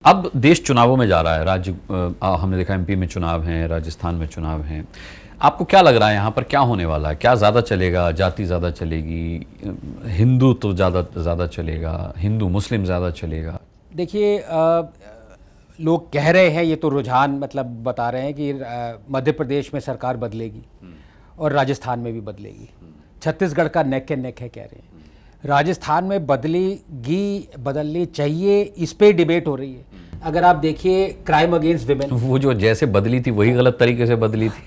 अब देश चुनावों में जा रहा है। हमने देखा एमपी में चुनाव हैं, राजस्थान में चुनाव हैं। आपको क्या लग रहा है यहाँ पर क्या होने वाला है? क्या ज़्यादा चलेगा? जाति ज़्यादा चलेगी? हिंदू तो ज़्यादा चलेगा? हिंदू मुस्लिम ज़्यादा चलेगा? देखिए, लोग कह रहे हैं, ये तो रुझान मतलब बता रहे हैं कि मध्य प्रदेश में सरकार बदलेगी और राजस्थान में भी बदलेगी। छत्तीसगढ़ का नेक एंड नेक है कह रहे हैं। राजस्थान में बदलनी चाहिए, इस पे डिबेट हो रही है। अगर आप देखिए क्राइम अगेंस्ट विमेन, वो जो जैसे बदली थी वही गलत तरीके से बदली थी।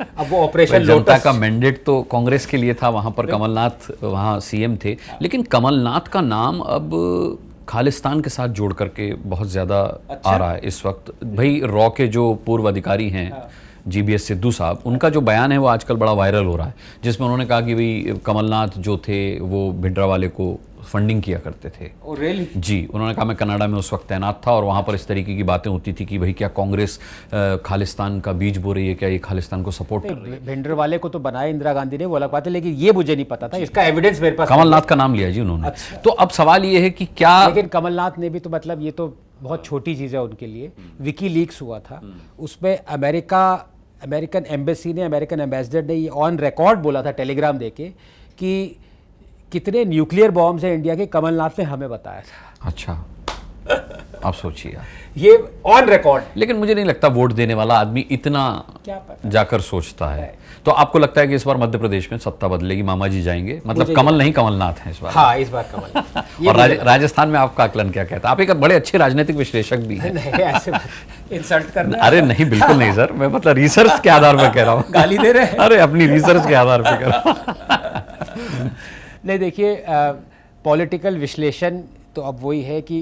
अब वो ऑपरेशन जनता का मैंडेट तो कांग्रेस के लिए था, वहां पर कमलनाथ वहां सीएम थे, लेकिन कमलनाथ का नाम अब खालिस्तान के साथ जोड़ करके बहुत ज़्यादा आ रहा है इस वक्त। भाई रॉ के जो पूर्व अधिकारी हैं जीबीएस सिद्धू साहब, उनका जो बयान है वो आजकल बड़ा वायरल हो रहा है, जिसमें उन्होंने कहा कि भाई कमलनाथ जो थे वो भिंडरावाले को फंडिंग किया करते थे। Oh, really? जी, उन्होंने कहा मैं कनाडा में उस वक्त तैनात था और वहाँ पर इस तरीके की बातें होती थी कि भाई क्या कांग्रेस खालिस्तान का बीज बो रही है, क्या ये खालिस्तान को सपोर्ट कर रही है? भिंडरवाले को तो बनाया इंदिरा गांधी ने, वो अलग बात है, लेकिन ये मुझे नहीं पता था। इसका एविडेंस मेरे पास कमलनाथ का नाम लिया जी उन्होंने। अच्छा। तो अब सवाल ये है कि क्या, लेकिन कमलनाथ ने भी तो मतलब ये तो बहुत छोटी चीज़ है उनके लिए। विकीलीक्स हुआ था, उसमें अमेरिकन एम्बेसी ने, अमेरिकन एम्बेसडर ने ये ऑन रिकॉर्ड बोला था टेलीग्राम देके कि कितने न्यूक्लियर बॉम्ब्स हैं इंडिया के, कमलनाथ ने हमें बताया था। अच्छा, आप सोचिए ये ऑन रिकॉर्ड। लेकिन मुझे नहीं लगता वोट देने वाला आदमी इतना जाकर सोचता है। तो आपको लगता है कि इस बार मध्य प्रदेश में सत्ता बदलेगी, मामा जी जाएंगे? मतलब कमल नहीं, कमलनाथ हैं इस बार। हाँ, इस बार कमल। और राजस्थान में आपका आकलन क्या कहता है? आप एक बड़े अच्छे राजनीतिक विश्लेषक भी हैं। नहीं, ऐसे इंसल्ट करना। अरे नहीं, बिल्कुल नहीं सर, मैं मतलब रिसर्च के आधार पर कह रहा हूँ। गाली दे रहे हैं? अरे अपनी रिसर्च के आधार पर कह रहा हूँ। नहीं, देखिए, पॉलिटिकल विश्लेषण तो अब वही है कि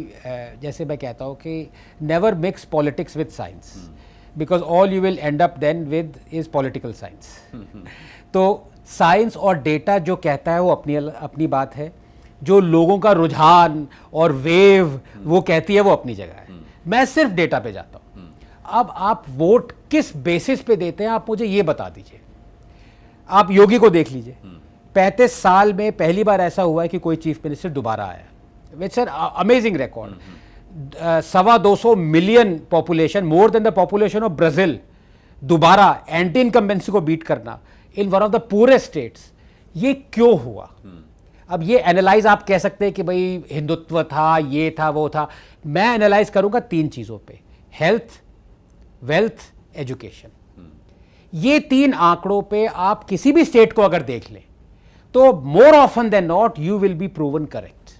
जैसे मैं कहता हूँ कि never mix politics with science, because all you will end up then with is political science. तो साइंस और डेटा जो कहता है वो अपनी बात है, जो लोगों का रुझान और वेव वो कहती है वो अपनी जगह है। मैं सिर्फ डेटा पे जाता हूँ। अब आप वोट किस बेसिस पे देते हैं, आप मुझे ये बता दीजिए। आप योगी को देख लीजिए, 35 साल में पहली बार ऐसा हुआ है कि कोई चीफ मिनिस्टर दोबारा आया। It's an amazing record. 225 million population, more than the population of Brazil, दोबारा एंटी इनकम्बेंसी को बीट करना in one of the purest states. ये क्यों हुआ? अब ये एनालाइज आप कह सकते हैं कि भाई हिंदुत्व था, ये था, वो था। मैं एनालाइज करूंगा 3 चीजों पे: हेल्थ, वेल्थ, एजुकेशन। ये 3 आंकड़ों पे आप किसी भी स्टेट को अगर देख लें तो more often than not you will be proven correct.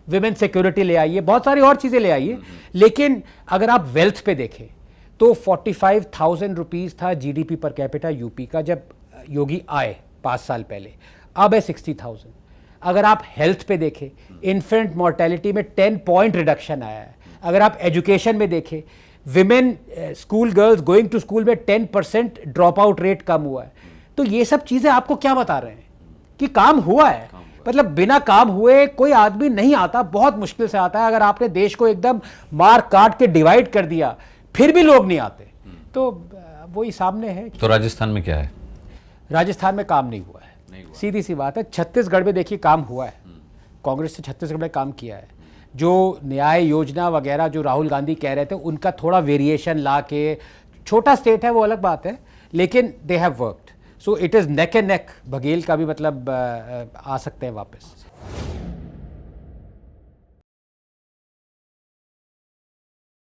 Women security ले आइए, बहुत सारी और चीजें ले आइए, लेकिन अगर आप वेल्थ पे देखें तो 45,000 रुपीज था जीडीपी पर कैपिटा यूपी का जब योगी आए 5 साल पहले, अब है 60,000। अगर आप हेल्थ पे देखें, इन्फेंट मोर्टेलिटी में 10 पॉइंट रिडक्शन आया है। अगर आप एजुकेशन में देखें, women school girls going to school में 10% ड्रॉप आउट रेट कम हुआ है। तो ये सब चीजें आपको क्या बता रहे हैं कि काम हुआ है। मतलब बिना काम हुए कोई आदमी नहीं आता, बहुत मुश्किल से आता है। अगर आपने देश को एकदम मार काट के डिवाइड कर दिया फिर भी लोग नहीं आते, तो वही सामने है। तो राजस्थान में क्या है? राजस्थान में काम नहीं हुआ है, सीधी सी बात है। छत्तीसगढ़ में देखिए काम हुआ है, कांग्रेस ने छत्तीसगढ़ में काम किया है। जो न्याय योजना वगैरह जो राहुल गांधी कह रहे थे, उनका थोड़ा वेरिएशन ला के, छोटा स्टेट है वो अलग बात है, लेकिन they have worked. So it is neck and neck. Baghel का भी मतलब आ सकते हैं वापस।